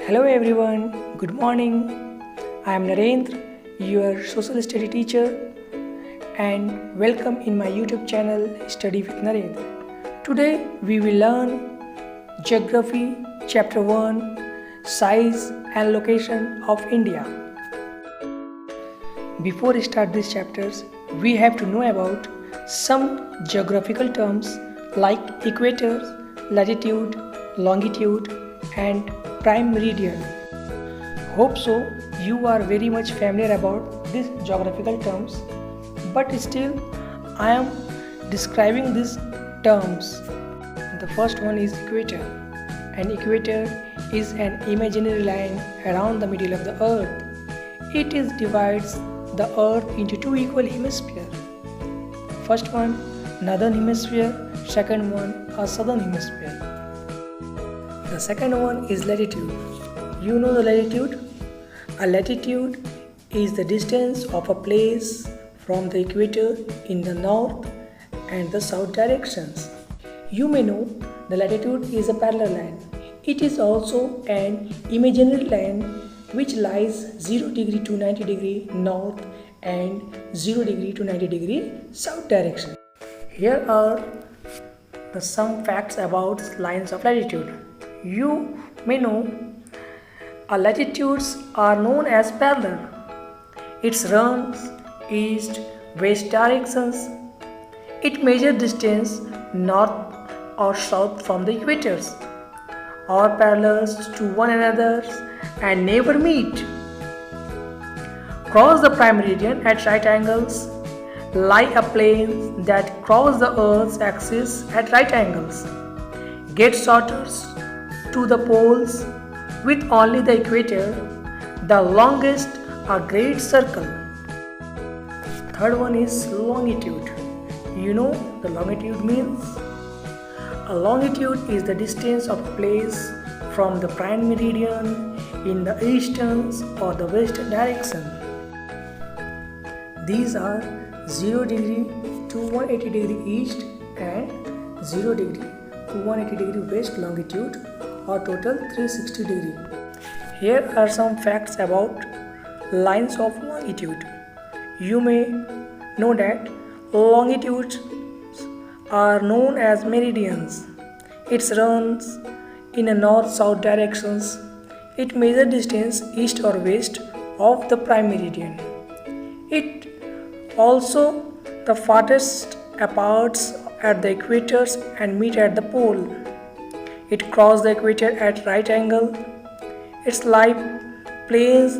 Hello everyone, good morning. I am Narendra, your social study teacher, and welcome in my YouTube channel Study with Narendra. Today we will learn Geography Chapter 1 Size and Location of India. Before we start these chapters, we have to know about some geographical terms like equator, latitude, longitude, and prime meridian. Hope so you are very much familiar about these geographical terms, but still I am describing these terms. The first one is equator. An equator is an imaginary line around the middle of the earth. It divides the earth into two equal hemispheres. First one, northern hemisphere, second one, a southern hemisphere. The second one is latitude. You know the latitude? A latitude is the distance of a place from the equator in the north and the south directions. You may know the latitude is a parallel line. It is also an imaginary line which lies 0 degree to 90 degree north and 0 degree to 90 degree south direction. Here are some facts about lines of latitude. You may know latitudes are known as parallel. It runs east-west directions. It measures distance north or south from the equators, or parallels to one another and never meet. Cross the prime meridian at right angles, lie a plane that cross the Earth's axis at right angles, get shorter to the poles with only the equator, the longest a great circle. Third one is longitude. You know the longitude means? A longitude is the distance of a place from the prime meridian in the eastern or the western direction. These are 0 degree to 180 degree east and 0 degree to 180 degree west longitude, or total 360 degree. Here are some facts about lines of longitude. You may know that longitudes are known as meridians. It runs in a north-south directions. It measures distance east or west of the prime meridian. It also the farthest apart at the equators and meet at the pole. It crosses the equator at right angle. It's like planes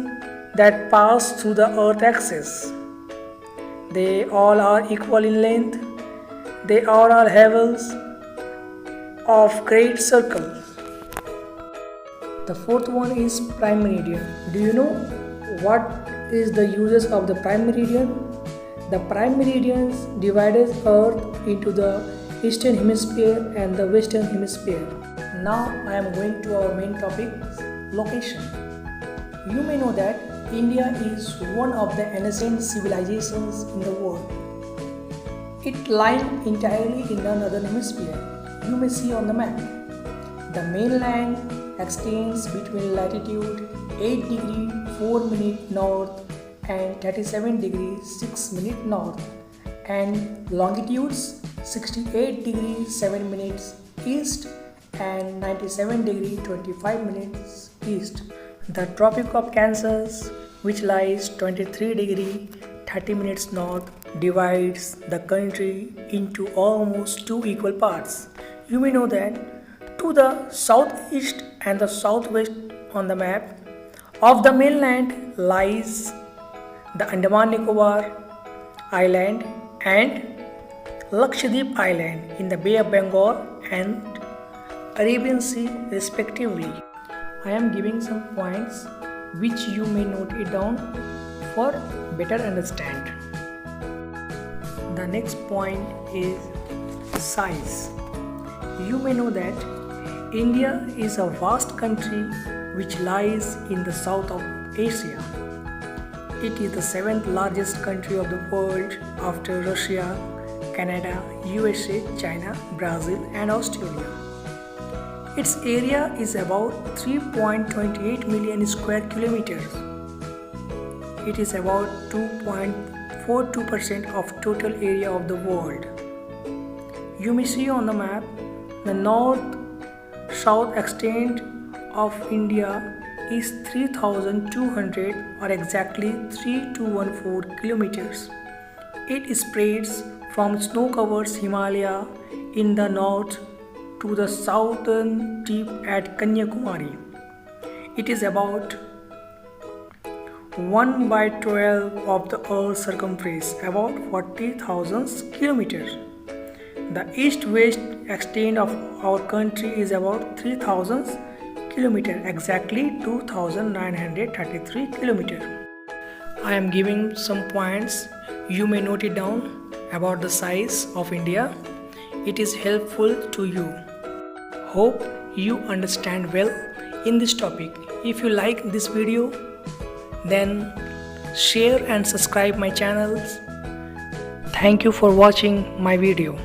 that pass through the earth axis. They all are equal in length. They all are havens of great circle. The fourth one is prime meridian. Do you know what is the uses of the prime meridian? The prime meridians divides earth into the eastern hemisphere and the western hemisphere. Now I am going to our main topic, location. You may know that India is one of the ancient civilizations in the world. It lies entirely in the northern hemisphere. You may see on the map. The mainland extends between latitude 8 degree 4 minute north and 37 degree 6 minute north, and longitudes 68 degree 7 minutes east and 97 degree 25 minutes east. The Tropic of Cancer, which lies 23 degree 30 minutes north, divides the country into almost two equal parts. You may know that to the southeast and the southwest on the map of the mainland lies the Andaman Nicobar Island and Lakshadweep Island in the Bay of Bengal and Arabian Sea respectively. I am giving some points which you may note it down for better understand. The next point is size. You may know that India is a vast country which lies in the south of Asia. It is the 7th largest country of the world after Russia, Canada, USA, China, Brazil and Australia. Its area is about 3.28 million square kilometers. It is about 2.42% of total area of the world. You may see on the map the north-south extent of India is 3,200 or exactly 3214 kilometers. It spreads from snow-covered Himalaya in the north to the southern tip at Kanyakumari. It is about 1/12 of the Earth's circumference, about 40,000 kilometers. The east-west extent of our country is about 3,000 kilometers, exactly 2,933 kilometers. I am giving some points. You may note it down about the size of India. It is helpful to you. Hope you understand well in this topic. If you like this video, then share and subscribe my channels. Thank you for watching my video.